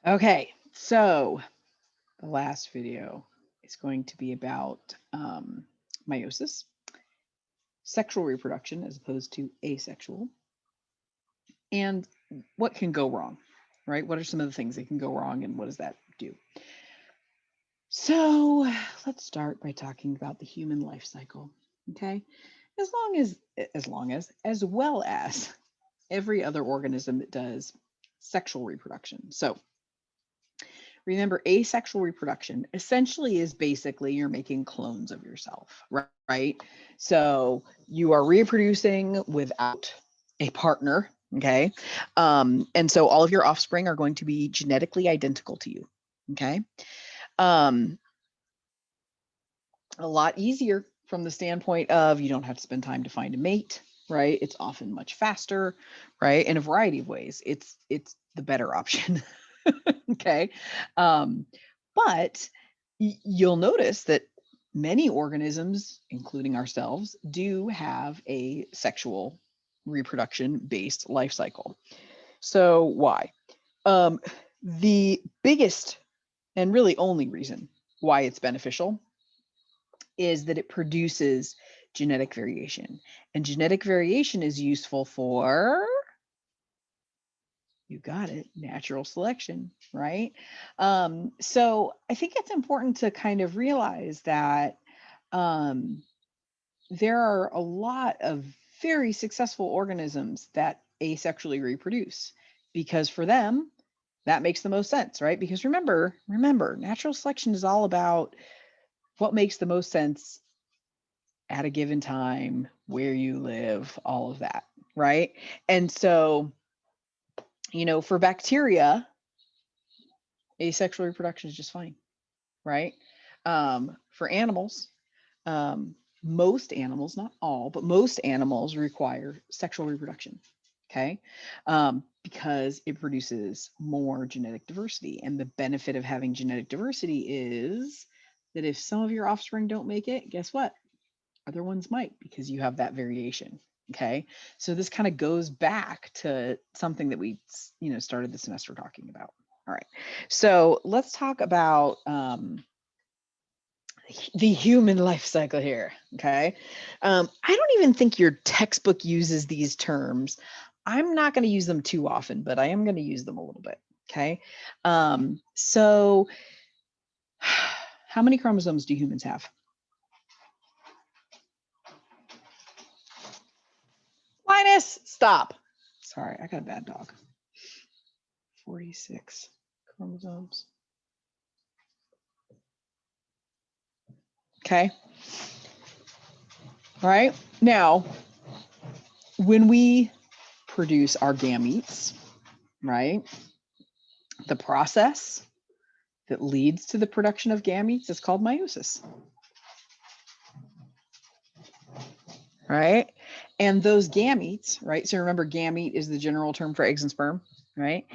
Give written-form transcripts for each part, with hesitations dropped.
Okay, so the last video is going to be about meiosis, sexual reproduction as opposed to asexual, and what can go wrong, right? What are some of the things that can go wrong and what does that do? So let's start by talking about the human life cycle, okay? As well as every other organism that does sexual reproduction. So remember, asexual reproduction essentially is basically you're making clones of yourself, right? So you are reproducing without a partner, okay? And so all of your offspring are going to be genetically identical to you, okay? Um, a lot easier from the standpoint of you don't have to spend time to find a mate, right? It's often much faster, right? In a variety of ways. It's the better option. Okay. Um, but you'll notice that many organisms, including ourselves, do have a sexual reproduction based life cycle. So, why? Um, the biggest and really only reason why it's beneficial is that it produces genetic variation. And genetic variation is useful for, you got it, natural selection, right? So I think it's important to kind of realize that um, there are a lot of very successful organisms that asexually reproduce because for them, that makes the most sense, right? Because remember, natural selection is all about what makes the most sense at a given time, where you live, all of that, right? And so, for bacteria, asexual reproduction is just fine, right? For animals, um, most animals, not all, but most animals require sexual reproduction. Okay. Because it produces more genetic diversity. And the benefit of having genetic diversity is that if some of your offspring don't make it, guess what? Other ones might because you have that variation. Okay. So this kind of goes back to something that we, started the semester talking about. All right. So let's talk about the human life cycle here. Okay. I don't even think your textbook uses these terms. I'm not going to use them too often, but I am going to use them a little bit. Okay. So, how many chromosomes do humans have? Linus, stop. Sorry, I got a bad dog. 46 chromosomes. Okay. All right. Now, when we produce our gametes, right, the process that leads to the production of gametes is called meiosis. Right. And those gametes, right? So remember, gamete is the general term for eggs and sperm, right?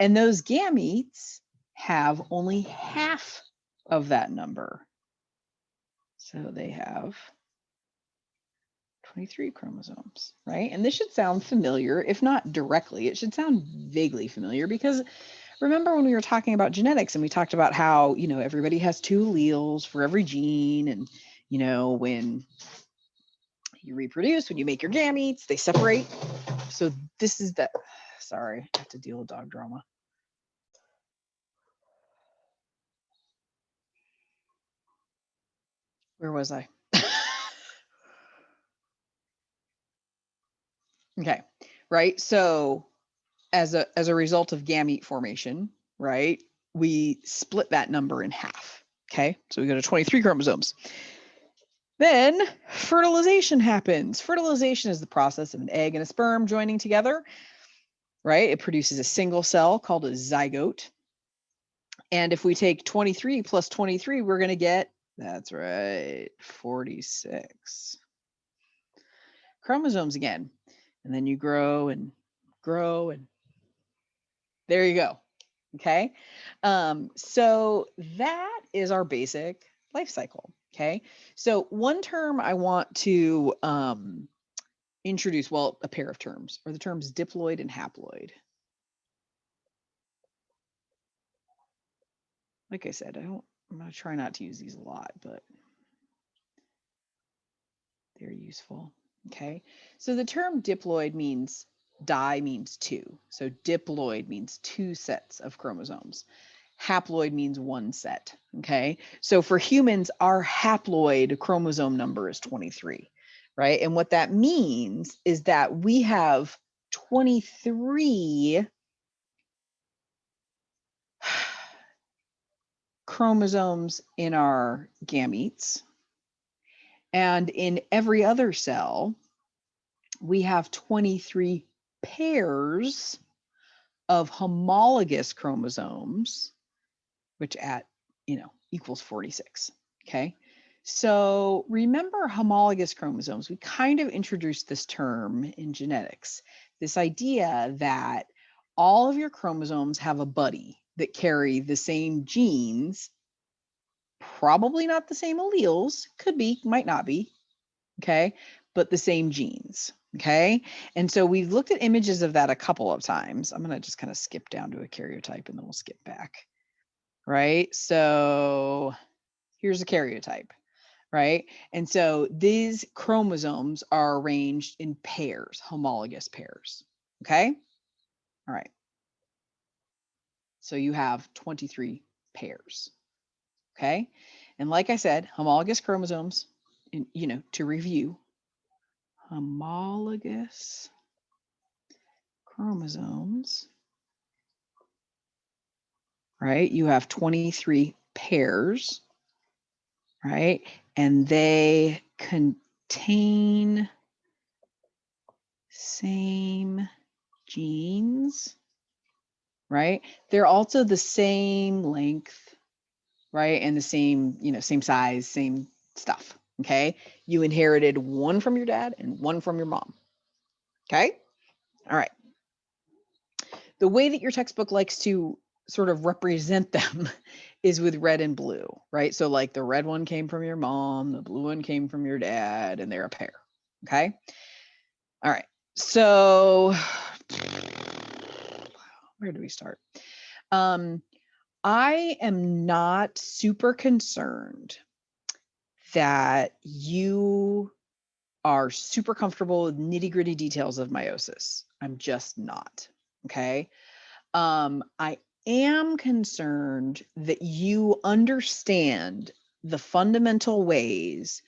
And those gametes have only half of that number. So they have 23 chromosomes, right? And this should sound familiar, if not directly, it should sound vaguely familiar because remember when we were talking about genetics and we talked about how, everybody has two alleles for every gene and, when you reproduce, when you make your gametes, they separate. So this is the, sorry, I have to deal with dog drama. Where was I? Okay, right. So as a result of gamete formation, right, we split that number in half. Okay, so we go to 23 chromosomes. Then fertilization happens. Fertilization is the process of an egg and a sperm joining together, right? It produces a single cell called a zygote. And if we take 23 plus 23, we're going to get, that's right, 46 chromosomes again. And then you grow and grow and there you go. Okay. So that is our basic life cycle. Okay. So one term I want to introduce, well, a pair of terms are the terms diploid and haploid. like I said, I'm going to try not to use these a lot, but they're useful. Okay. So the term diploid means means two. So diploid means two sets of chromosomes. Haploid means one set. Okay. So for humans, our haploid chromosome number is 23, right? And what that means is that we have 23 chromosomes in our gametes. And in every other cell, we have 23 pairs of homologous chromosomes, which equals 46. Okay. So remember homologous chromosomes. We kind of introduced this term in genetics, this idea that all of your chromosomes have a buddy that carry the same genes, probably not the same alleles, could be, might not be, okay, but the same genes, okay? And so we've looked at images of that a couple of times. I'm going to just kind of skip down to a karyotype and then we'll skip back, right? So here's a karyotype, right? And so these chromosomes are arranged in pairs, homologous pairs, okay? All right. So you have 23 pairs, okay? And like I said, homologous chromosomes, to review, homologous chromosomes, right? You have 23 pairs, right? And they contain same genes, right? They're also the same length, right? And the same, same size, same stuff, okay? You inherited one from your dad and one from your mom, okay? All right. The way that your textbook likes to sort of represent them is with red and blue, right? So like the red one came from your mom, the blue one came from your dad, and they're a pair, okay? All right. So where do we start? I am not super concerned that you are super comfortable with nitty-gritty details of meiosis. I'm just not, okay? I am concerned that you understand the fundamental ways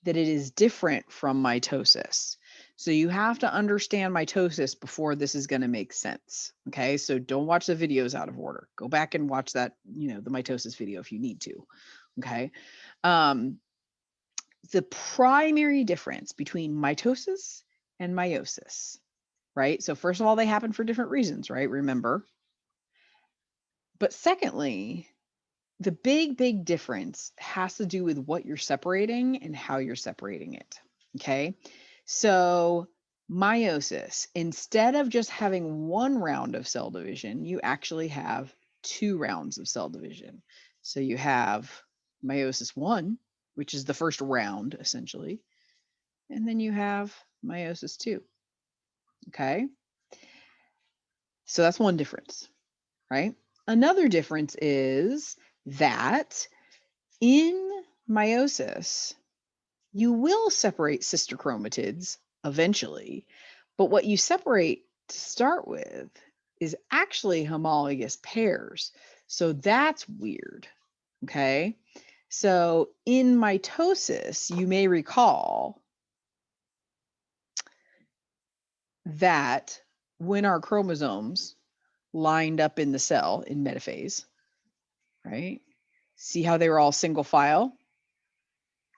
that it is different from mitosis. So you have to understand mitosis before this is going to make sense. Okay. So don't watch the videos out of order. Go back and watch that, the mitosis video if you need to. Okay. The primary difference between mitosis and meiosis, right? So first of all, they happen for different reasons, right? Remember. But secondly, the big difference has to do with what you're separating and how you're separating it. Okay. So meiosis, instead of just having one round of cell division, you actually have two rounds of cell division. So you have meiosis 1, which is the first round essentially. And then you have meiosis 2. Okay. So that's one difference, right? Another difference is that in meiosis, you will separate sister chromatids eventually, but what you separate to start with is actually homologous pairs. So that's weird, okay? So in mitosis, you may recall that when our chromosomes lined up in the cell in metaphase, right? See how they were all single file?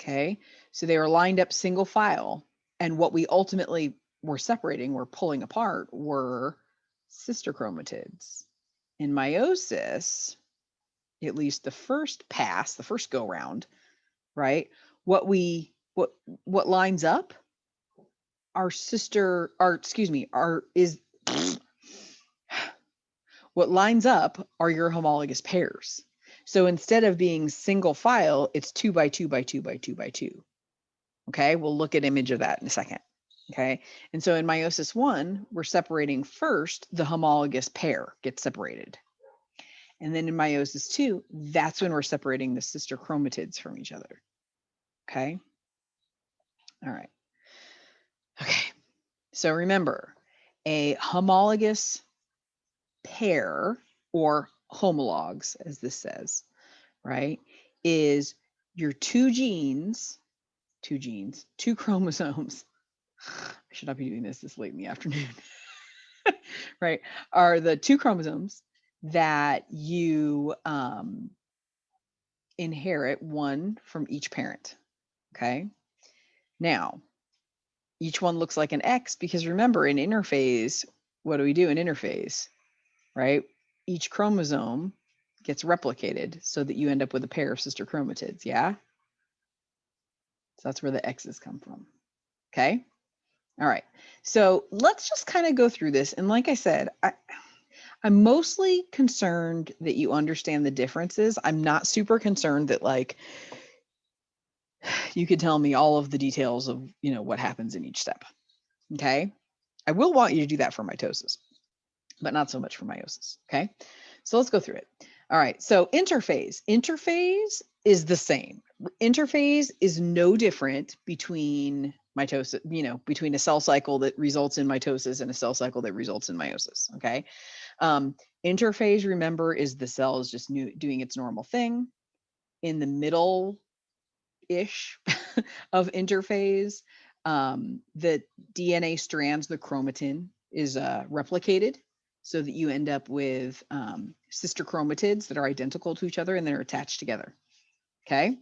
Okay. So they were lined up single file. And what we ultimately were separating, were pulling apart, were sister chromatids. In meiosis, at least the first pass, the first go round, right? What lines up our sister, or excuse me, what lines up are your homologous pairs. So instead of being single file, it's 2 by 2 by 2 by 2 by 2. Okay, we'll look at image of that in a second. Okay, and so in meiosis 1, we're separating first, the homologous pair gets separated. And then in meiosis 2, that's when we're separating the sister chromatids from each other. Okay. All right. Okay. So remember, a homologous pair, or homologs, as this says, right, is your two chromosomes. I should not be doing this late in the afternoon. Right, are the two chromosomes that you inherit, one from each parent. Okay. Now, each one looks like an X because remember, in interphase, what do we do in interphase? Right? Each chromosome gets replicated so that you end up with a pair of sister chromatids. Yeah. So that's where the X's come from. Okay. All right. So let's just kind of go through this. And like I said, I'm mostly concerned that you understand the differences. I'm not super concerned that like you could tell me all of the details of, what happens in each step. Okay. I will want you to do that for mitosis, but not so much for meiosis. Okay. So let's go through it. All right. So interphase. Interphase is the same. Interphase is no different between mitosis, between a cell cycle that results in mitosis and a cell cycle that results in meiosis. Okay. Interphase, remember, is the cell is just doing its normal thing. In the middle-ish of interphase, the DNA strands, the chromatin, is replicated so that you end up with sister chromatids that are identical to each other and they're attached together. Okay.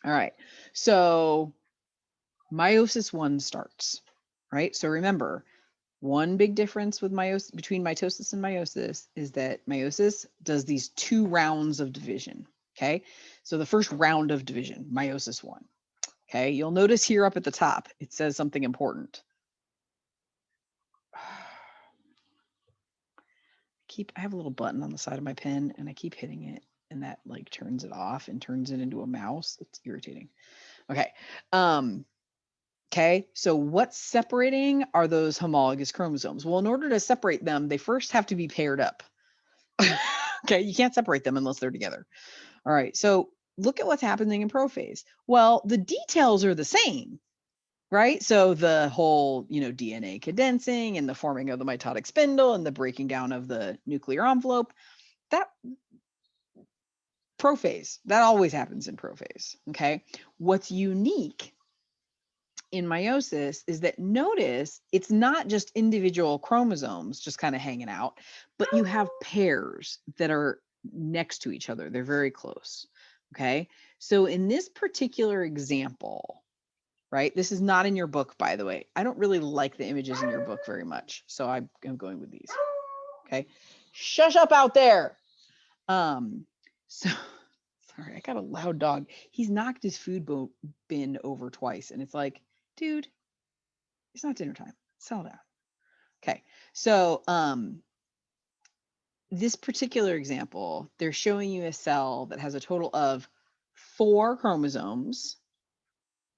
All right. So meiosis 1 starts, right? So remember, one big difference with between mitosis and meiosis is that meiosis does these 2 rounds of division. Okay. So the first round of division, meiosis 1. Okay. You'll notice here up at the top, it says something important. I have a little button on the side of my pen and I keep hitting it and that like turns it off and turns it into a mouse. It's irritating. Okay. Okay, so what's separating are those homologous chromosomes. Well, in order to separate them, they first have to be paired up. Okay, you can't separate them unless they're together. All right, so look at what's happening in prophase. Well, the details are the same, right? So the whole, DNA condensing and the forming of the mitotic spindle and the breaking down of the nuclear envelope, that prophase, that always happens in prophase. Okay, what's unique in meiosis is that, notice, it's not just individual chromosomes just kind of hanging out, but you have pairs that are next to each other. They're very close. Okay. So in this particular example, right, this is not in your book, by the way. I don't really like the images in your book very much, so I'm going with these. Okay. Shush up out there. So sorry, I got a loud dog. He's knocked his food bin over twice, and it's like, dude, it's not dinner time. Settle down. Okay. So this particular example, they're showing you a cell that has a total of 4 chromosomes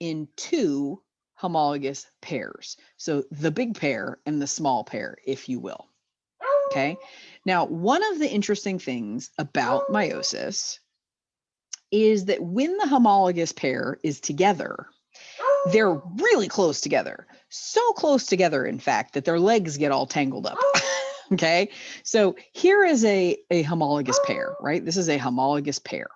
in 2 homologous pairs. So the big pair and the small pair, if you will. Okay. Now, one of the interesting things about meiosis is that when the homologous pair is together, they're really close together. So close together, in fact, that their legs get all tangled up. Okay. So here is a homologous pair, right? This is a homologous pair.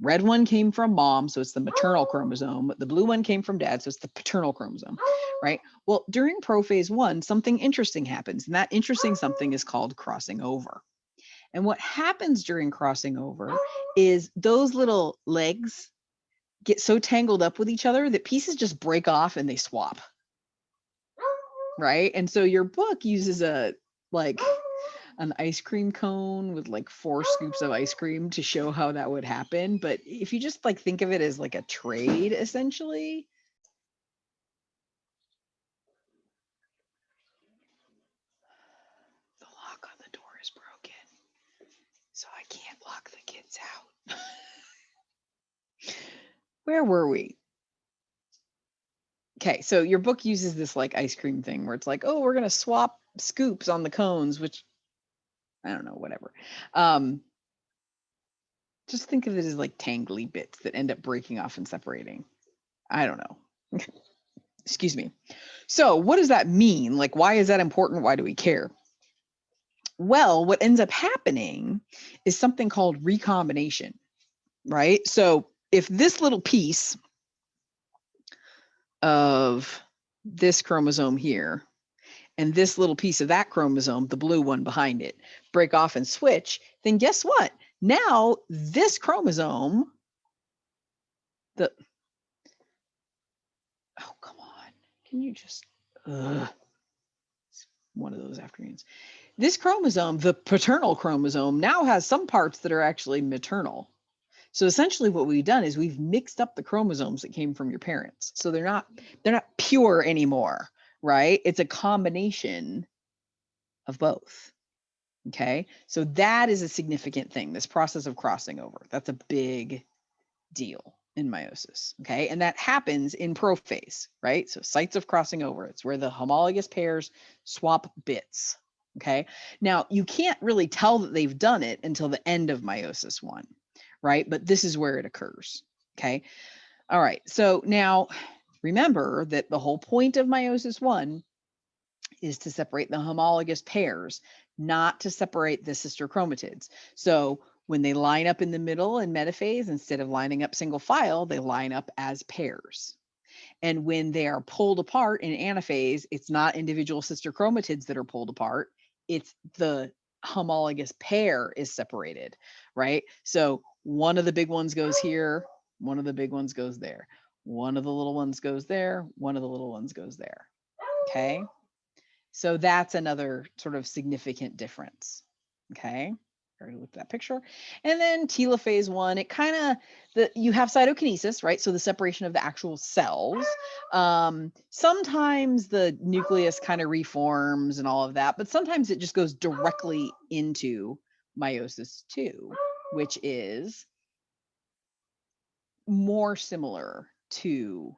Red one came from mom, so it's the maternal chromosome. The blue one came from dad, so it's the paternal chromosome, right? Well, during prophase 1, something interesting happens, and that interesting something is called crossing over. And what happens during crossing over is those little legs get so tangled up with each other that pieces just break off and they swap. Right? And so your book uses an ice cream cone with like 4 scoops of ice cream to show how that would happen. But if you just like think of it as like a trade, essentially. The lock on the door is broken, so I can't lock the kids out. Where were we? Okay, so your book uses this like ice cream thing where it's like, oh, we're going to swap scoops on the cones, which I don't know, whatever. Just think of it as like tangly bits that end up breaking off and separating. I don't know. Excuse me. So what does that mean? Like, why is that important? Why do we care? Well, what ends up happening is something called recombination, right? So if this little piece of this chromosome here and this little piece of that chromosome, the blue one behind it, break off and switch, then guess what? Now this chromosome, oh, come on. Can you just, it's one of those afternoons. This chromosome, the paternal chromosome, now has some parts that are actually maternal. So essentially what we've done is we've mixed up the chromosomes that came from your parents. So they're not pure anymore, right? It's a combination of both. Okay? So that is a significant thing, this process of crossing over. That's a big deal in meiosis. Okay? And that happens in prophase, right? So sites of crossing over. It's where the homologous pairs swap bits. Okay? Now, you can't really tell that they've done it until the end of meiosis 1. Right? But this is where it occurs. Okay. All right. So now remember that the whole point of meiosis 1 is to separate the homologous pairs, not to separate the sister chromatids. So when they line up in the middle in metaphase, instead of lining up single file, they line up as pairs. And when they are pulled apart in anaphase, it's not individual sister chromatids that are pulled apart. It's the homologous pair is separated, right? So one of the big ones goes here, one of the big ones goes there. One of the little ones goes there, one of the little ones goes there. Okay. So that's another sort of significant difference. Okay. Already looked at that picture. And then telophase 1, it kind of, you have cytokinesis, right? So the separation of the actual cells. Sometimes the nucleus kind of reforms and all of that, but sometimes it just goes directly into meiosis 2, which is more similar to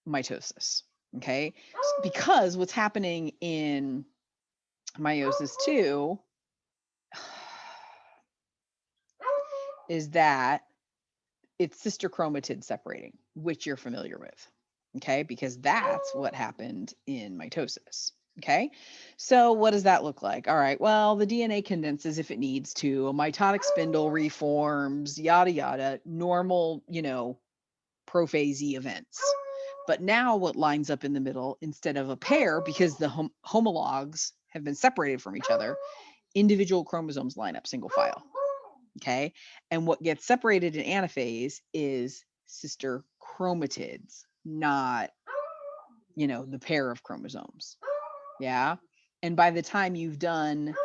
mitosis. Okay. Because what's happening in meiosis 2 is that it's sister chromatid separating, which you're familiar with, okay? Because that's what happened in mitosis, okay? So what does that look like? All right, well, the DNA condenses if it needs to, a mitotic spindle reforms, yada, yada, normal, prophase events. But now what lines up in the middle, instead of a pair, because the homologs have been separated from each other, individual chromosomes line up single file. Okay. And what gets separated in anaphase is sister chromatids, not, the pair of chromosomes. Yeah. And by the time you've done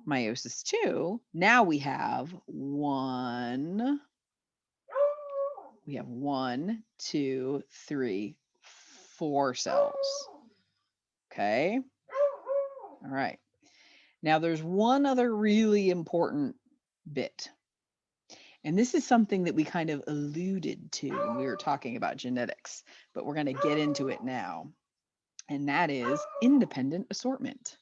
meiosis 2, now we have one, 2, 3, 4 cells. Okay. All right. Now there's one other really important bit. And this is something that we kind of alluded to when we were talking about genetics, but we're going to get into it now. And that is independent assortment.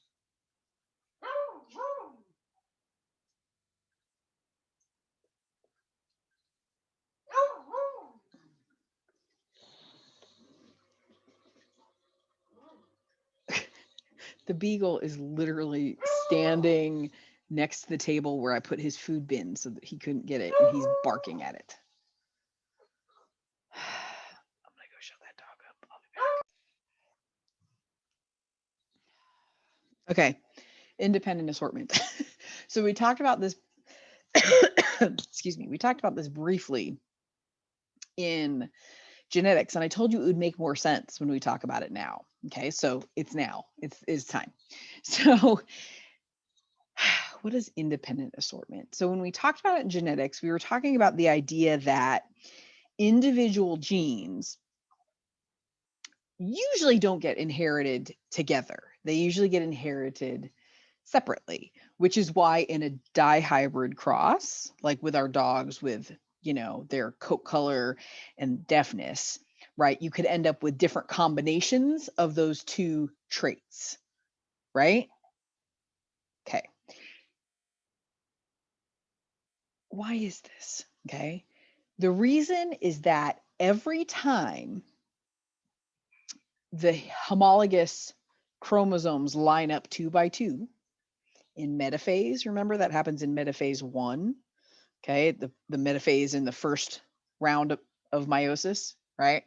The beagle is literally standing next to the table where I put his food bin so that he couldn't get it, and he's barking at it. I'm going to go shut that dog up. I'll be back. Okay, independent assortment. So we talked about this, excuse me, we talked about this briefly in genetics, and I told you it would make more sense when we talk about it now. Okay, so it's now, it's time. So what is independent assortment? So when we talked about it in genetics, we were talking about the idea that individual genes usually don't get inherited together. They usually get inherited separately, which is why in a dihybrid cross, like with our dogs with, their coat color and deafness, right? You could end up with different combinations of those two traits, right? Okay. why is this? Okay. The reason is that every time the homologous chromosomes line up 2 by 2 in metaphase, remember that happens in metaphase 1, okay? The metaphase in the first round of meiosis, right?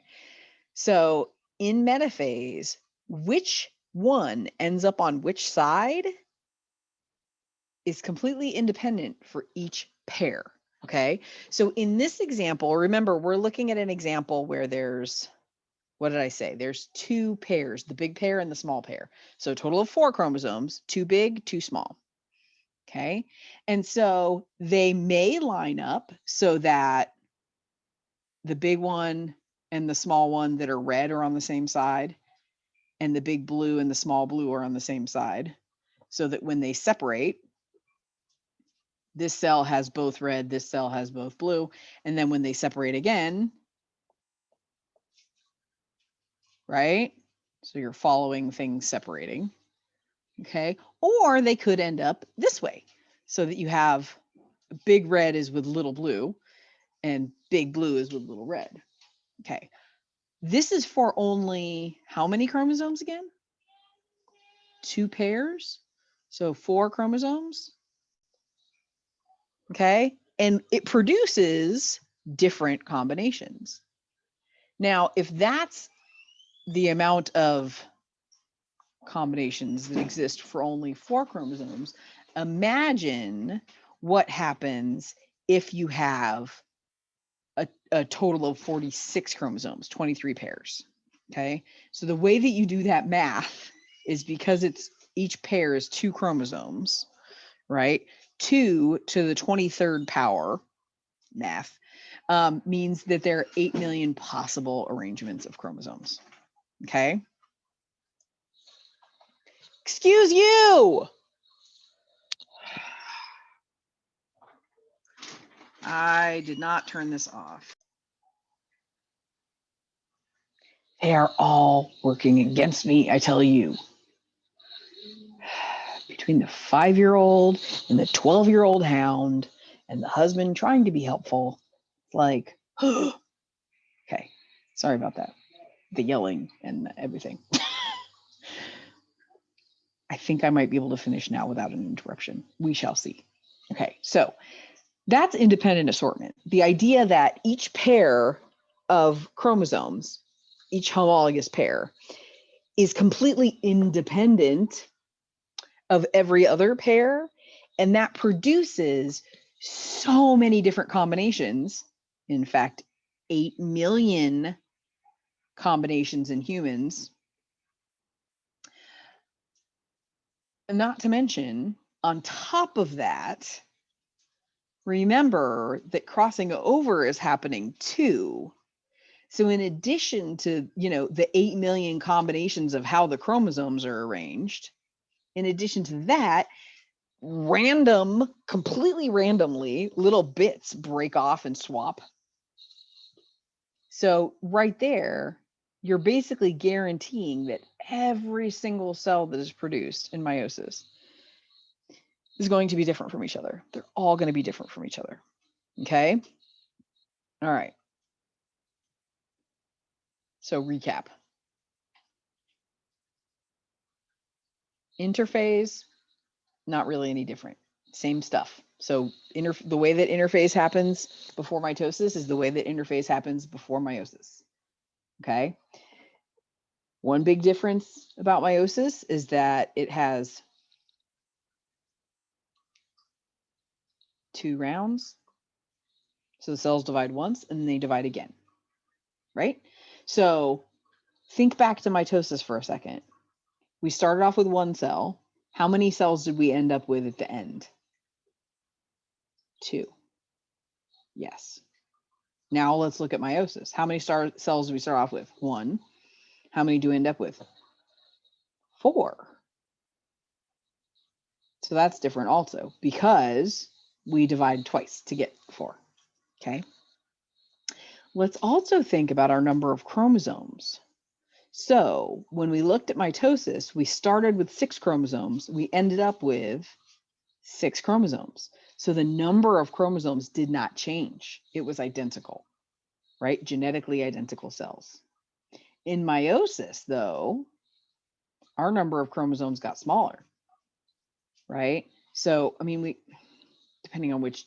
So in metaphase, which one ends up on which side is completely independent for each pair, okay? So in this example, remember, we're looking at an example where there's, what did I say? There's 2 pairs, the big pair and the small pair. So a total of 4 chromosomes, 2 big, 2 small, okay? And so they may line up so that the big one and the small one that are red are on the same side, and the big blue and the small blue are on the same side, so that when they separate, this cell has both red, this cell has both blue, and then when they separate again, right? So you're following things separating, okay? Or they could end up this way, so that you have big red is with little blue, and big blue is with little red, okay? This is for only how many chromosomes again? 2 pairs, so 4 chromosomes, okay? And it produces different combinations. Now, if that's the amount of combinations that exist for only 4 chromosomes, imagine what happens if you have a total of 46 chromosomes, 23 pairs, okay? So the way that you do that math is because it's each pair is 2 chromosomes, right? 2 to the 23rd power, math, means that there are 8 million possible arrangements of chromosomes, okay? Excuse you! I did not turn this off. They are all working against me, I tell you. Between the 5-year-old and the 12-year-old hound and the husband trying to be helpful, like, okay, sorry about that. The yelling and everything. I think I might be able to finish now without an interruption. We shall see. Okay, so that's independent assortment. The idea that each pair of chromosomes, each homologous pair, is completely independent of every other pair, and that produces so many different combinations. In fact, 8 million combinations in humans. Not to mention, on top of that, remember that crossing over is happening too. So in addition to, the 8 million combinations of how the chromosomes are arranged, in addition to that, completely randomly, little bits break off and swap. So right there, you're basically guaranteeing that every single cell that is produced in meiosis is going to be different from each other. They're all going to be different from each other. Okay? All right. So recap. Interphase, not really any different. Same stuff. So the way that interphase happens before mitosis is the way that interphase happens before meiosis. Okay? One big difference about meiosis is that it has 2 rounds. So the cells divide once and then they divide again, right? So think back to mitosis for a second. We started off with 1 cell. How many cells did we end up with at the end? 2. Yes. Now let's look at meiosis. How many cells do we start off with? 1. How many do we end up with? 4. So that's different also because we divide twice to get 4. Okay. Let's also think about our number of chromosomes. So when we looked at mitosis, we started with 6 chromosomes. We ended up with 6 chromosomes. So the number of chromosomes did not change. It was identical, right? Genetically identical cells. In meiosis, though, our number of chromosomes got smaller, right? So, I mean, depending on which,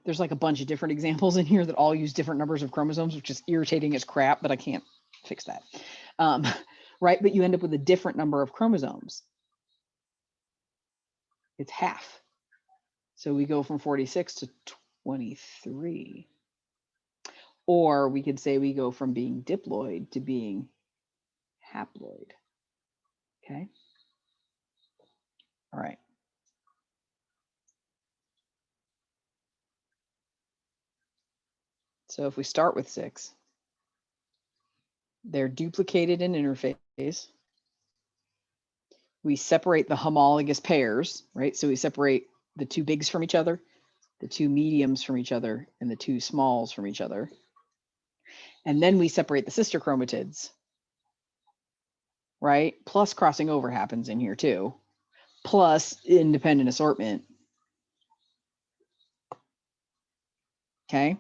there's like a bunch of different examples in here that all use different numbers of chromosomes, which is irritating as crap, but I can't fix that. Right? But you end up with a different number of chromosomes. It's half. So we go from 46 to 23. Or we could say we go from being diploid to being haploid. Okay. All right. So if we start with 6, they're duplicated in interphase. We separate the homologous pairs, right? So we separate the 2 bigs from each other, the 2 mediums from each other, and the 2 smalls from each other. And then we separate the sister chromatids, right? Plus crossing over happens in here too, plus independent assortment. Okay.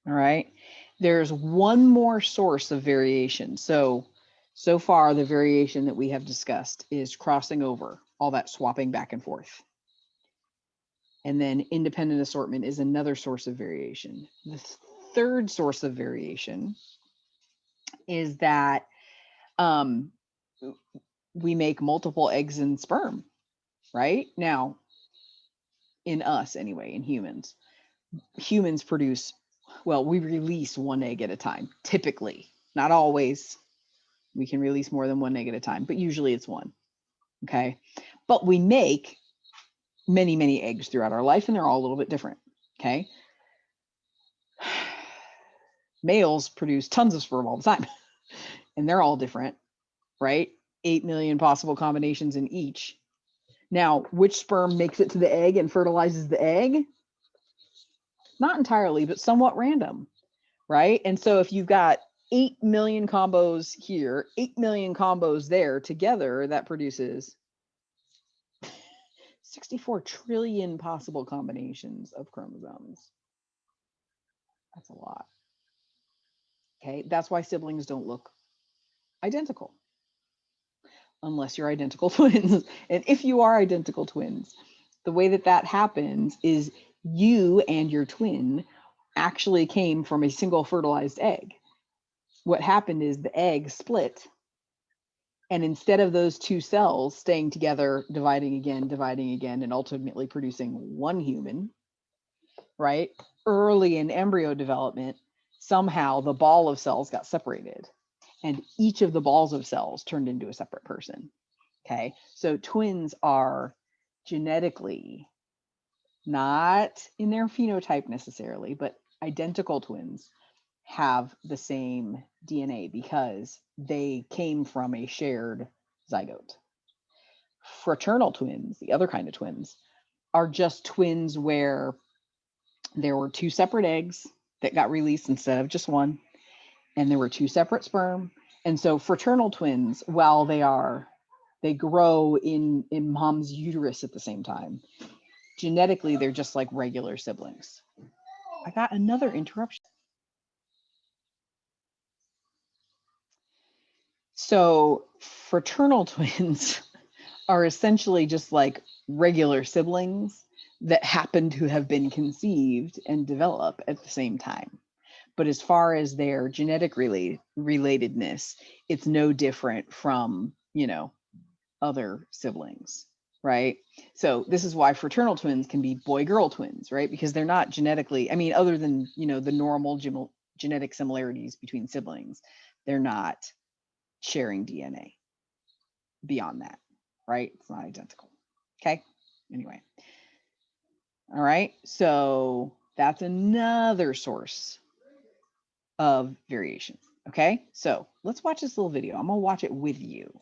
All right. There's one more source of variation. So far, the variation that we have discussed is crossing over, all that swapping back and forth. And then independent assortment is another source of variation. The third source of variation is that we make multiple eggs and sperm, right? Now, in us anyway, in humans produce, well, we release 1 egg at a time, typically, not always. We can release more than 1 egg at a time, but usually it's 1. Okay. But we make many, many eggs throughout our life, and they're all a little bit different. Okay. Males produce tons of sperm all the time, and they're all different, right? 8 million possible combinations in each. Now, which sperm makes it to the egg and fertilizes the egg? Not entirely, but somewhat random, right? And so if you've got 8 million combos here, 8 million combos there together, that produces 64 trillion possible combinations of chromosomes. That's a lot. Okay, that's why siblings don't look identical unless you're identical twins. And if you are identical twins, the way that happens is you and your twin actually came from a single fertilized egg. What happened is the egg split, and instead of those 2 cells staying together, dividing again, and ultimately producing 1 human, right? Early in embryo development, somehow the ball of cells got separated, and each of the balls of cells turned into a separate person. Okay, so twins are genetically not in their phenotype necessarily, but identical twins have the same DNA because they came from a shared zygote. Fraternal twins, the other kind of twins, are just twins where there were 2 separate eggs that got released instead of just 1, and there were 2 separate sperm. And so fraternal twins, while they grow in mom's uterus at the same time, genetically they're just like regular siblings. I got another interruption. So fraternal twins are essentially just like regular siblings that happen to have been conceived and develop at the same time. But as far as their genetic relatedness, it's no different from, other siblings, right? So this is why fraternal twins can be boy-girl twins, right? Because they're not genetically, I mean, other than, the normal genetic similarities between siblings, they're not sharing DNA beyond that, right? It's not identical. Okay. Anyway. All right. So that's another source of variation. Okay. So let's watch this little video. I'm going to watch it with you.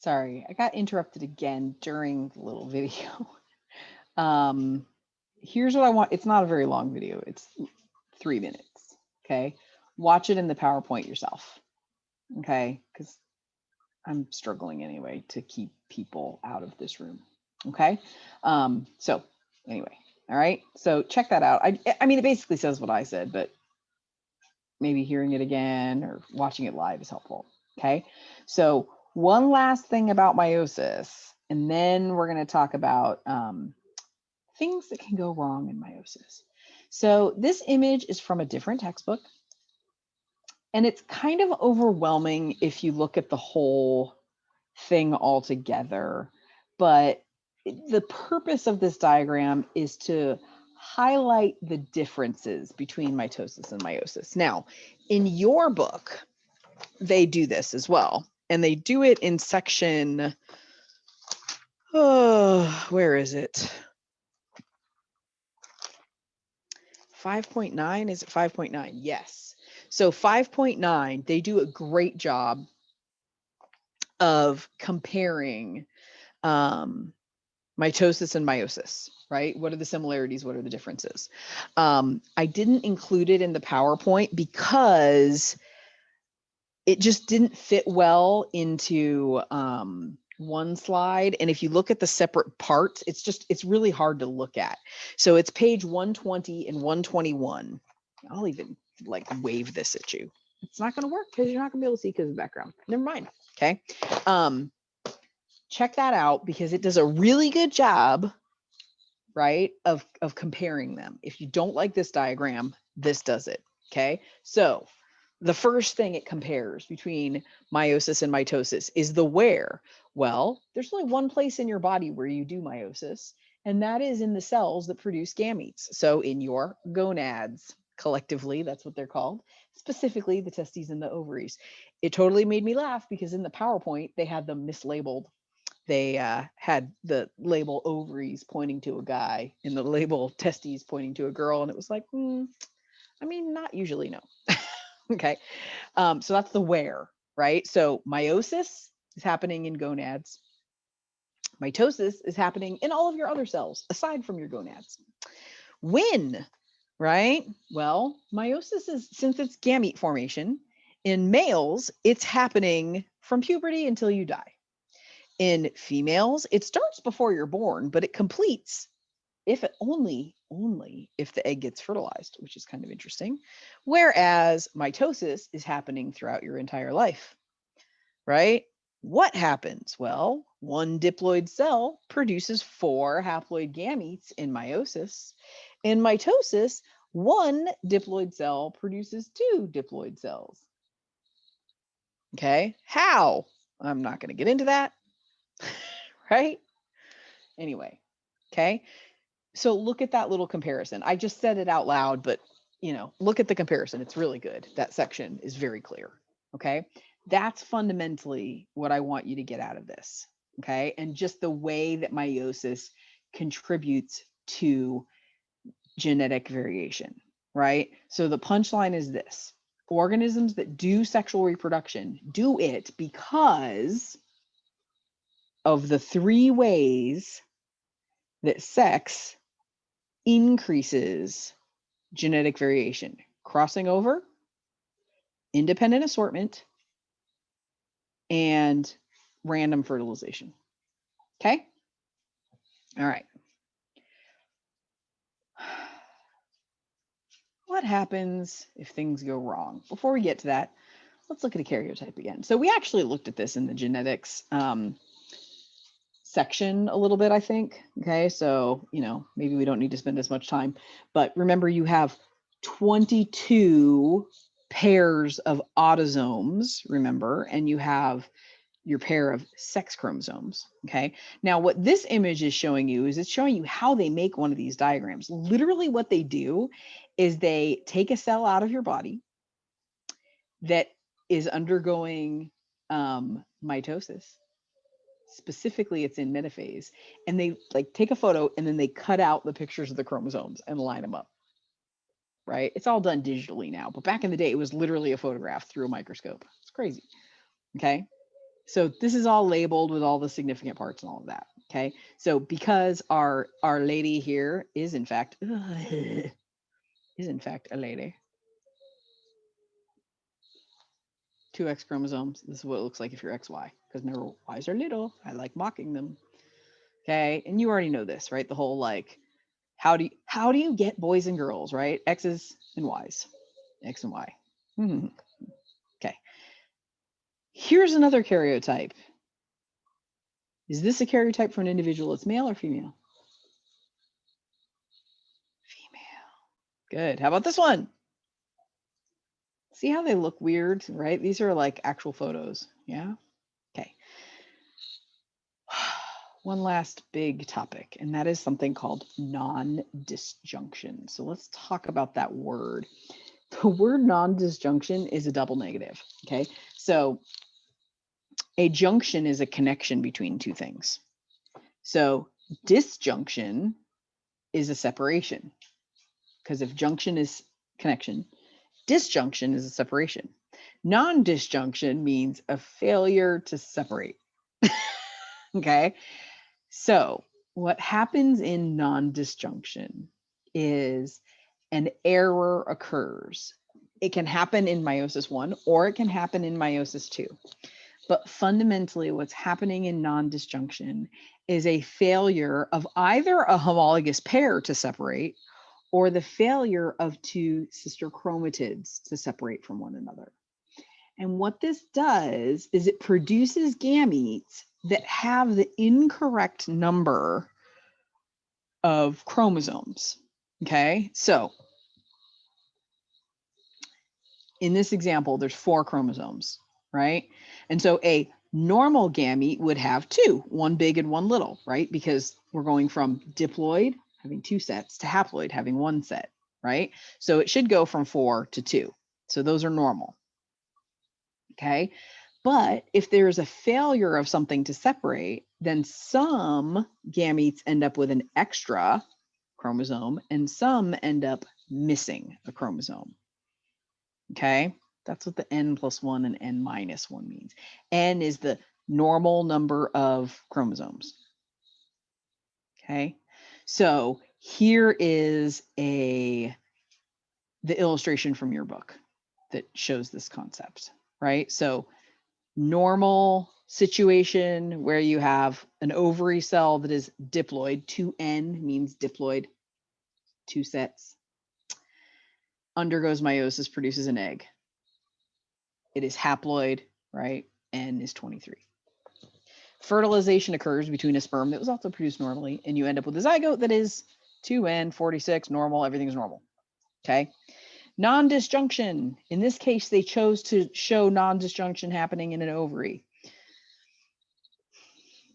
Sorry, I got interrupted again during the little video. Um, Here's what I want. It's not a very long video. It's 3 minutes. Okay. Watch it in the PowerPoint yourself. Okay. Because I'm struggling anyway to keep people out of this room. Okay. So anyway, all right. So check that out. I mean, it basically says what I said, but maybe hearing it again or watching it live is helpful. Okay. So one last thing about meiosis, and then we're going to talk about things that can go wrong in meiosis. So this image is from a different textbook, and it's kind of overwhelming if you look at the whole thing all together. But the purpose of this diagram is to highlight the differences between mitosis and meiosis. Now, in your book, they do this as well, and they do it in section, oh, where is it? 5.9, is it 5.9? Yes. So 5.9, they do a great job of comparing mitosis and meiosis, right? What are the similarities? What are the differences? I didn't include it in the PowerPoint because it just didn't fit well into one slide. And if you look at the separate parts, it's really hard to look at. So it's page 120 and 121. I'll even like wave this at you. It's not going to work because you're not going to be able to see because of the background. Never mind. Okay. Check that out because it does a really good job, right, of comparing them. If you don't like this diagram, this does it. Okay. So the first thing it compares between meiosis and mitosis is the where. Well, there's only one place in your body where you do meiosis, and that is in the cells that produce gametes. So in your gonads, collectively, that's what they're called, specifically the testes and the ovaries. It totally made me laugh because in the PowerPoint, they had them mislabeled. They had the label ovaries pointing to a guy and the label testes pointing to a girl. And it was like, I mean, not usually, no. Okay. So that's the where, right? So meiosis is happening in gonads. Mitosis is happening in all of your other cells aside from your gonads. When, right? Well, meiosis is, since it's gamete formation, in males, it's happening from puberty until you die. In females, it starts before you're born, but it completes if it only if the egg gets fertilized, which is kind of interesting. Whereas mitosis is happening throughout your entire life, right? What happens? Well, one diploid cell produces 4 haploid gametes in meiosis. In mitosis, one diploid cell produces 2 diploid cells. Okay, how? I'm not going to get into that, right? Anyway, okay. So look at that little comparison. I just said it out loud, but look at the comparison. It's really good. That section is very clear. Okay. That's fundamentally what I want you to get out of this. Okay. And just the way that meiosis contributes to genetic variation, right? So the punchline is this: organisms that do sexual reproduction do it because of the 3 ways that sex increases genetic variation: crossing over, independent assortment, and random fertilization. Okay. All right. What happens if things go wrong? Before we get to that, let's look at a karyotype again. So we actually looked at this in the genetics section a little bit, I think. Okay. So, maybe we don't need to spend as much time, but remember you have 22 pairs of autosomes, remember, and you have your pair of sex chromosomes. Okay. Now, what this image is showing you is it's showing you how they make one of these diagrams. Literally, what they do is they take a cell out of your body that is undergoing mitosis. Specifically, it's in metaphase, and they take a photo and then they cut out the pictures of the chromosomes and line them up. Right? It's all done digitally now, but back in the day, it was literally a photograph through a microscope. It's crazy. Okay. So this is all labeled with all the significant parts and all of that. Okay. So because our lady here is in fact a lady. 2X chromosomes. This is what it looks like if you're XY. Because remember, Y's are little. I like mocking them. Okay. And you already know this, right? The whole like, how do you get boys and girls, right? X's and Y's. X and Y. Okay. Here's another karyotype. Is this a karyotype for an individual that's male or female? Female. Good. How about this one? See how they look weird, right? These are like actual photos. Yeah. Okay. One last big topic, and that is something called non-disjunction. So let's talk about that word. The word non-disjunction is a double negative. Okay. So a junction is a connection between two things. So disjunction is a separation, because if junction is connection, disjunction is a separation. Non-disjunction means a failure to separate. Okay. So what happens in non-disjunction is an error occurs. It can happen in meiosis 1 or it can happen in meiosis 2. But fundamentally, what's happening in non-disjunction is a failure of either a homologous pair to separate or the failure of two sister chromatids to separate from one another. And what this does is it produces gametes that have the incorrect number of chromosomes. Okay, so in this example, there's 4 chromosomes, right? And so a normal gamete would have 2, one big and one little, right? Because we're going from diploid having 2 sets to haploid having 1 set, right? So it should go from 4 to 2. So those are normal. Okay. But if there's a failure of something to separate, then some gametes end up with an extra chromosome and some end up missing a chromosome. Okay. That's what the n plus 1 and n minus 1 means. N is the normal number of chromosomes. Okay. So here is the illustration from your book that shows this concept, right? So normal situation where you have an ovary cell that is diploid, 2N means diploid, 2 sets, undergoes meiosis, produces an egg. It is haploid, right? N is 23. Fertilization occurs between a sperm that was also produced normally, and you end up with a zygote that is 2N, 46, normal, everything's normal. Okay. Non-disjunction. In this case, they chose to show non-disjunction happening in an ovary.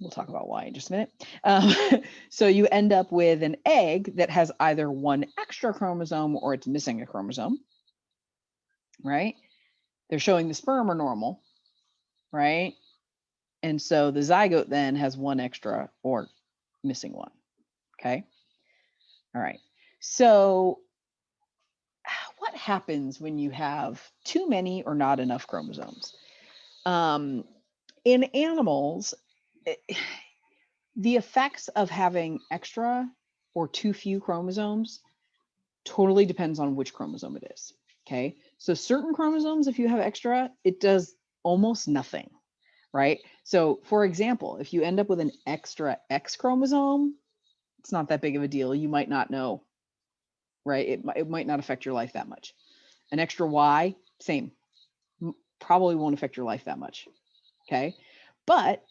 We'll talk about why in just a minute. So you end up with an egg that has either 1 extra chromosome or it's missing a chromosome, right? They're showing the sperm are normal, right? And so the zygote then has 1 extra or missing 1, okay? All right. So what happens when you have too many or not enough chromosomes? In animals, the effects of having extra or too few chromosomes totally depends on which chromosome it is. Okay. So certain chromosomes, if you have extra, it does almost nothing, right? So for example, if you end up with an extra X chromosome, it's not that big of a deal. You might not know, right? It might not affect your life that much. An extra Y, same, probably won't affect your life that much. Okay. But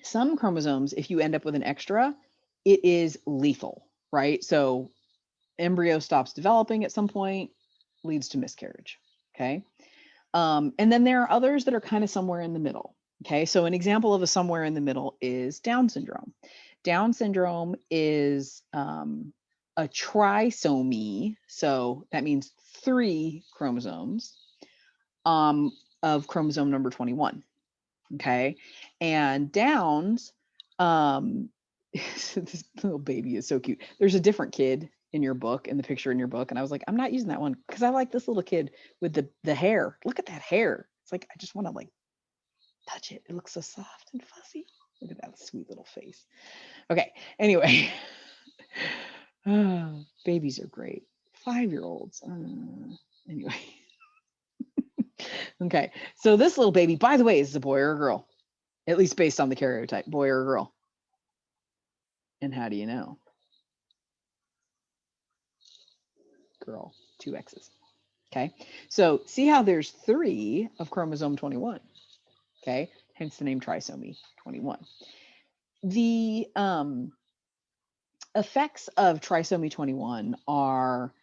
some chromosomes, if you end up with an extra, it is lethal, right? So embryo stops developing at some point, leads to miscarriage. Okay. And then there are others that are kind of somewhere in the middle. Okay. So an example of a somewhere in the middle is Down syndrome. Down syndrome is a trisomy. So that means 3 chromosomes of chromosome number 21. Okay. And Downs, this little baby is so cute. There's a different kid in your book, in the picture in your book. And I was like, I'm not using that one because I like this little kid with the hair. Look at that hair. It's like, I just want to like Touch it. It looks so soft and fuzzy. Look at that sweet little face. Okay. Anyway, babies are great. 5-year-olds. Anyway. Okay. So this little baby, by the way, is a boy or a girl? At least based on the karyotype, boy or girl. And how do you know? Girl, 2 X's. Okay. So see how there's 3 of chromosome 21. Okay. Hence the name trisomy 21. The effects of trisomy 21 are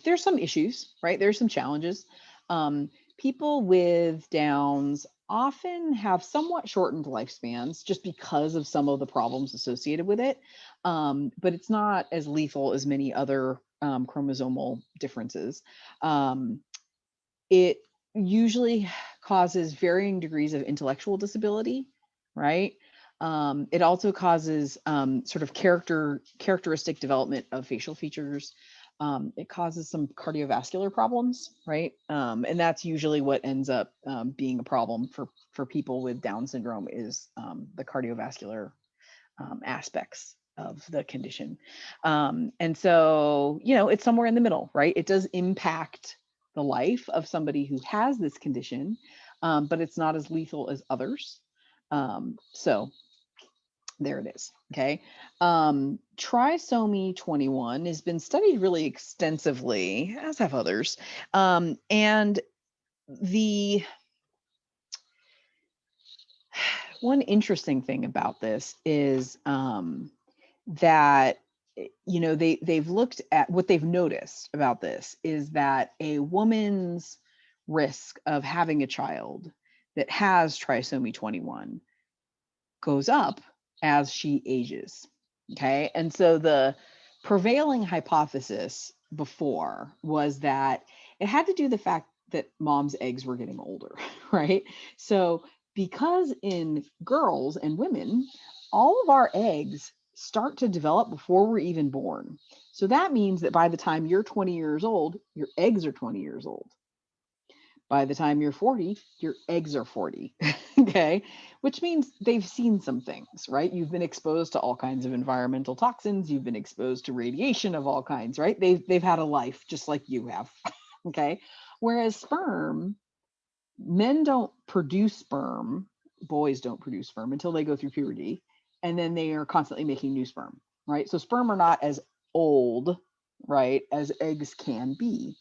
there's some issues, right? There's some challenges. People with Downs often have somewhat shortened lifespans just because of some of the problems associated with it. But it's not as lethal as many other chromosomal differences. It usually causes varying degrees of intellectual disability, right? It also causes sort of characteristic development of facial features. It causes some cardiovascular problems, right? And that's usually what ends up being a problem for people with Down syndrome is the cardiovascular aspects of the condition. And so, it's somewhere in the middle, right? It does impact the life of somebody who has this condition, but it's not as lethal as others. So there it is. Okay. Trisomy 21 has been studied really extensively, as have others. And the one interesting thing about this is that they've looked at what they've noticed about this is that a woman's risk of having a child that has trisomy 21 goes up as she ages. Okay. And so the prevailing hypothesis before was that it had to do the fact that mom's eggs were getting older, right? So because in girls and women, all of our eggs start to develop before we're even born. So that means that by the time you're 20 years old, your eggs are 20 years old. By the time you're 40, your eggs are 40. Okay. Which means they've seen some things, right? You've been exposed to all kinds of environmental toxins. You've been exposed to radiation of all kinds, right? They've had a life just like you have. Okay. Whereas sperm, men don't produce sperm, boys don't produce sperm until they go through puberty. And then they are constantly making new sperm, right? So sperm are not as old, right, as eggs can be.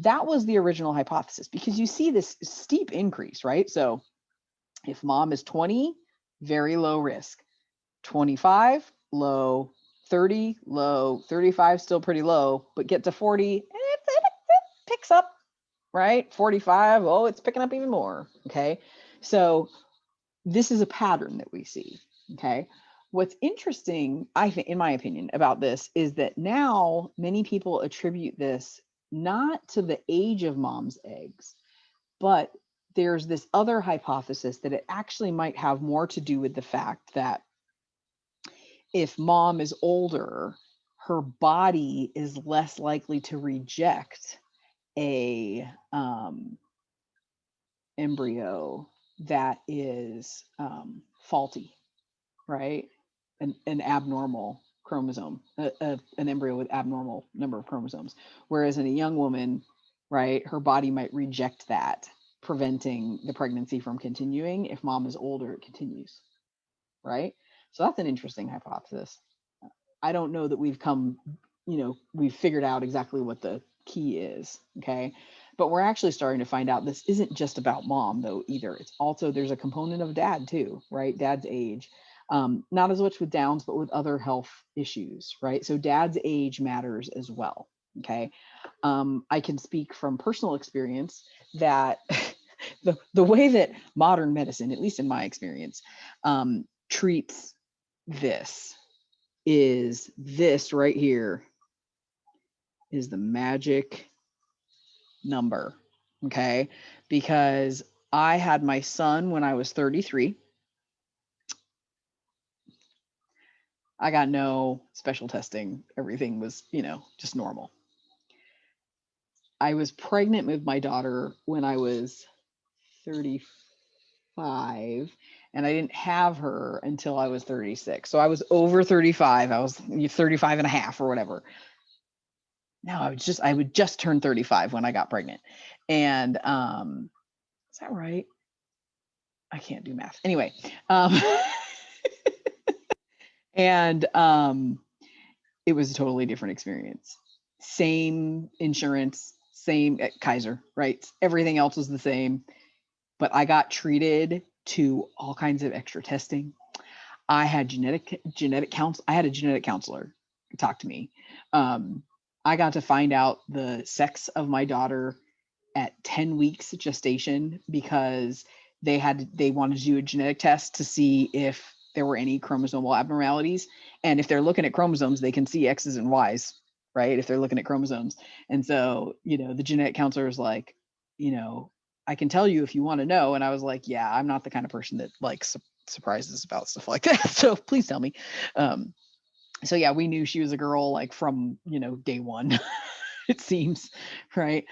That was the original hypothesis because you see this steep increase, right? So if mom is 20, very low risk, 25, low, 30, low, 35, still pretty low, but get to 40, it picks up, right? 45, oh, it's picking up even more. Okay. So this is a pattern that we see. Okay. What's interesting, I think, in my opinion, about this is that now many people attribute this not to the age of mom's eggs, but there's this other hypothesis that it actually might have more to do with the fact that if mom is older, her body is less likely to reject a embryo that is faulty, right? An abnormal chromosome, an embryo with abnormal number of chromosomes. Whereas in a young woman, right, her body might reject that, preventing the pregnancy from continuing. If mom is older, it continues, right? So that's an interesting hypothesis. I don't know that we've figured out exactly what the key is. Okay. But we're actually starting to find out this isn't just about mom though either. It's also, there's a component of dad too, right? Dad's age. Not as much with Downs, but with other health issues, right? So dad's age matters as well. Okay. I can speak from personal experience that the way that modern medicine, at least in my experience, treats this is this right here is the magic number. Okay. Because I had my son when I was 33. I got no special testing. Everything was, just normal. I was pregnant with my daughter when I was 35, and I didn't have her until I was 36. So I was over 35. I was 35 and a half or whatever. No, I would just turn 35 when I got pregnant. And is that right? I can't do math. Anyway, um and it was a totally different experience. Same insurance, same Kaiser, right? Everything else was the same, but I got treated to all kinds of extra testing. I had genetic counsel. I had a genetic counselor talk to me. Um, I got to find out the sex of my daughter at 10 weeks gestation because they wanted to do a genetic test to see if there were any chromosomal abnormalities. And if they're looking at chromosomes, they can see X's and Y's, right? If they're looking at chromosomes. And so, the genetic counselor is like, you know, I can tell you if you want to know. And I was like, yeah, I'm not the kind of person that likes surprises about stuff like that. So please tell me. Um, so yeah, we knew she was a girl like from, day one. It seems, right?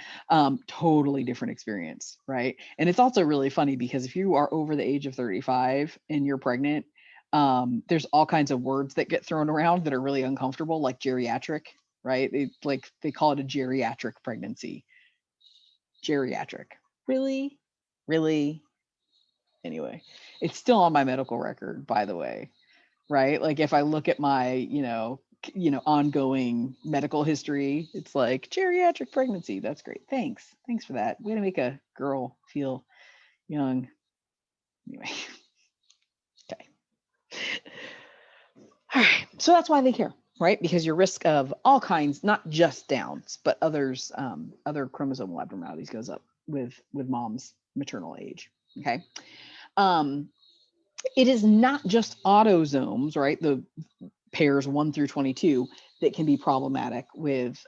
Totally different experience, right? And it's also really funny because if you are over the age of 35 and you're pregnant, there's all kinds of words that get thrown around that are really uncomfortable, like geriatric, right? They call it a geriatric pregnancy. Geriatric. Really? Really? Anyway, it's still on my medical record, by the way, right? Like if I look at my, ongoing medical history, it's like geriatric pregnancy. That's great. Thanks for that. Way to make a girl feel young. Anyway, okay. All right. So that's why they care, right? Because your risk of all kinds, not just Downs, but other chromosomal abnormalities goes up with mom's maternal age. Okay. Um, it is not just autosomes, right? The pairs 1 through 22 that can be problematic with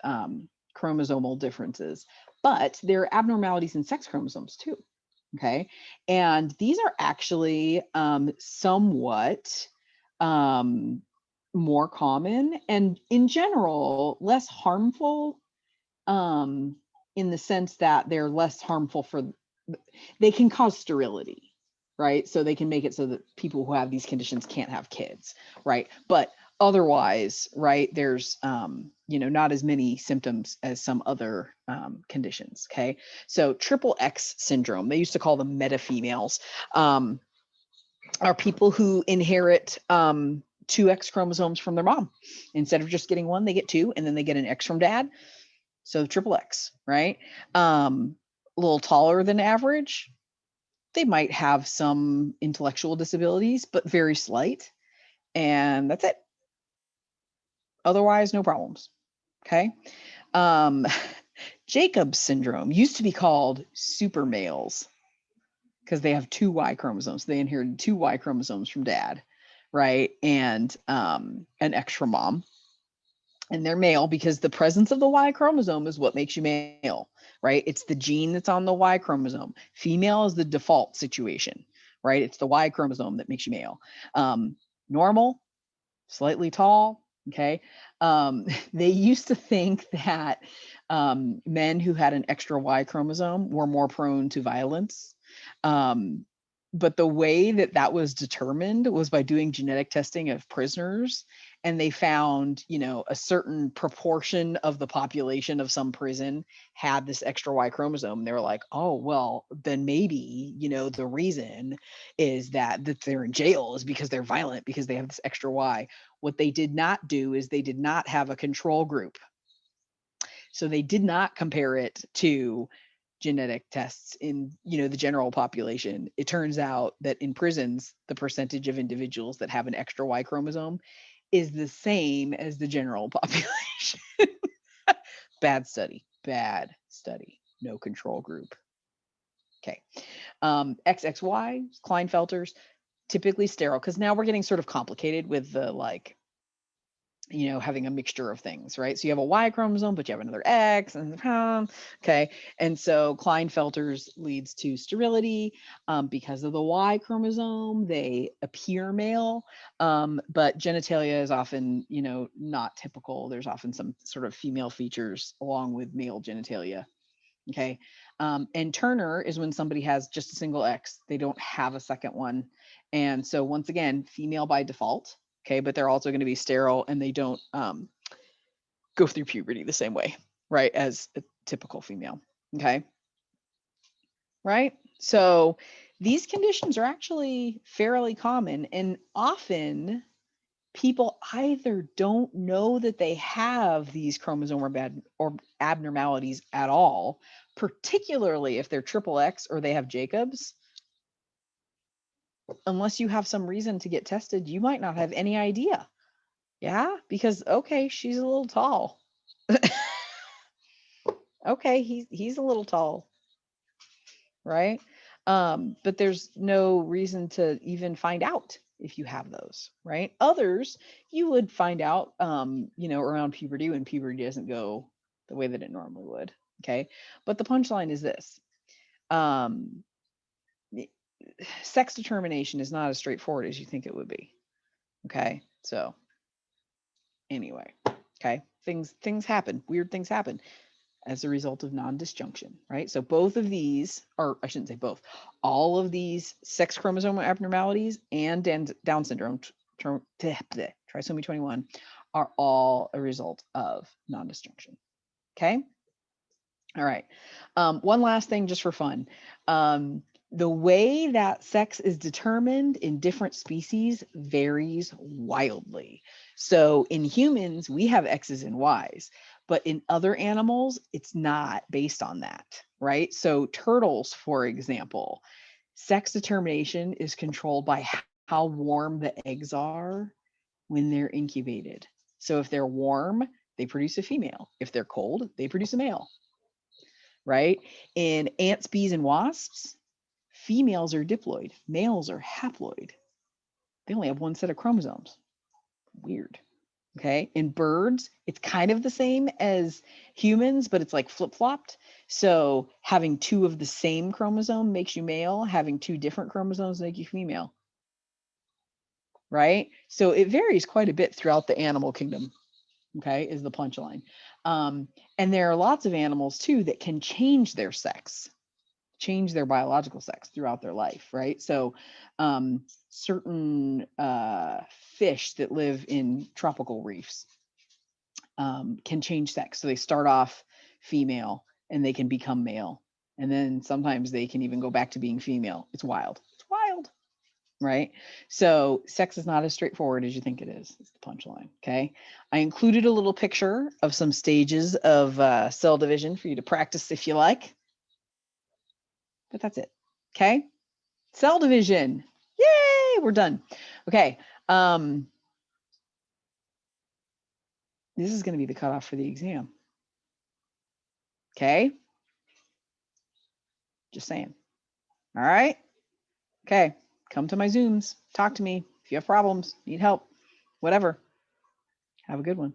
chromosomal differences, but there are abnormalities in sex chromosomes too. Okay. And these are actually somewhat um, more common and in general less harmful, um, in the sense that they're less harmful they can cause sterility, right? So they can make it so that people who have these conditions can't have kids, right? But otherwise, right, there's not as many symptoms as some other conditions. Okay. So triple X syndrome, they used to call them meta females, are people who inherit two X chromosomes from their mom. Instead of just getting one, they get two, and then they get an X from dad. So triple X, right? A little taller than average. They might have some intellectual disabilities, but very slight. And that's it. Otherwise, no problems. Okay. Um, Jacobs syndrome used to be called super males because they have two Y chromosomes. They inherited two Y chromosomes from dad, right? And an X from mom. And they're male because the presence of the Y chromosome is what makes you male, right? It's the gene that's on the Y chromosome. Female is the default situation, right? It's the Y chromosome that makes you male. Normal, slightly tall, okay? They used to think that men who had an extra Y chromosome were more prone to violence. Um, but the way that that was determined was by doing genetic testing of prisoners, and they found, a certain proportion of the population of some prison had this extra Y chromosome. They were like, oh, well, then maybe, the reason is that they're in jail is because they're violent because they have this extra Y. What they did not do is they did not have a control group. So they did not compare it to genetic tests in, the general population. It turns out that in prisons, the percentage of individuals that have an extra Y chromosome is the same as the general population. Bad study, no control group. Okay. XXY, Klinefelters, typically sterile, because now we're getting sort of complicated with the having a mixture of things, right? So you have a Y chromosome, but you have another X, and okay. And so Klinefelters leads to sterility because of the Y chromosome. They appear male, but genitalia is often, not typical. There's often some sort of female features along with male genitalia. Okay. And Turner is when somebody has just a single X, they don't have a second one. And so once again, female by default. Okay. But they're also going to be sterile and they don't go through puberty the same way, right, as a typical female. Okay. Right. So these conditions are actually fairly common, and often people either don't know that they have these chromosome or abnormalities at all, particularly if they're triple X or they have Jacobs. Unless you have some reason to get tested, you might not have any idea. Yeah, because okay, she's a little tall. Okay, he's a little tall, right? But there's no reason to even find out if you have those, right? Others you would find out, around puberty when puberty doesn't go the way that it normally would. Okay, but the punchline is this: um, sex determination is not as straightforward as you think it would be. Okay, so anyway, okay, things happen, weird things happen as a result of non-disjunction, right? So both of these, or I shouldn't say both, all of these sex chromosome abnormalities and Down syndrome, trisomy 21, are all a result of non-disjunction. Okay. All right. One last thing just for fun. The way that sex is determined in different species varies wildly. So in humans, we have X's and Y's, but in other animals, it's not based on that, right? So turtles, for example, sex determination is controlled by how warm the eggs are when they're incubated. So if they're warm, they produce a female. If they're cold, they produce a male, right? In ants, bees, and wasps, females are diploid, males are haploid. They only have one set of chromosomes. Weird. Okay. In birds, it's kind of the same as humans, but it's like flip flopped. So having two of the same chromosome makes you male, having two different chromosomes make you female. Right. So it varies quite a bit throughout the animal kingdom. Okay. Is the punchline. And there are lots of animals too that can change their sex, change their biological sex throughout their life, right? So certain fish that live in tropical reefs can change sex. So they start off female and they can become male. And then sometimes they can even go back to being female. It's wild. It's wild, right? So sex is not as straightforward as you think it is. It's the punchline, okay? I included a little picture of some stages of cell division for you to practice if you like. But that's it, okay? Cell division. Yay, we're done. Okay. This is going to be the cutoff for the exam. Okay. Just saying. All right. Okay. Come to my Zooms. Talk to me if you have problems, need help, whatever. Have a good one.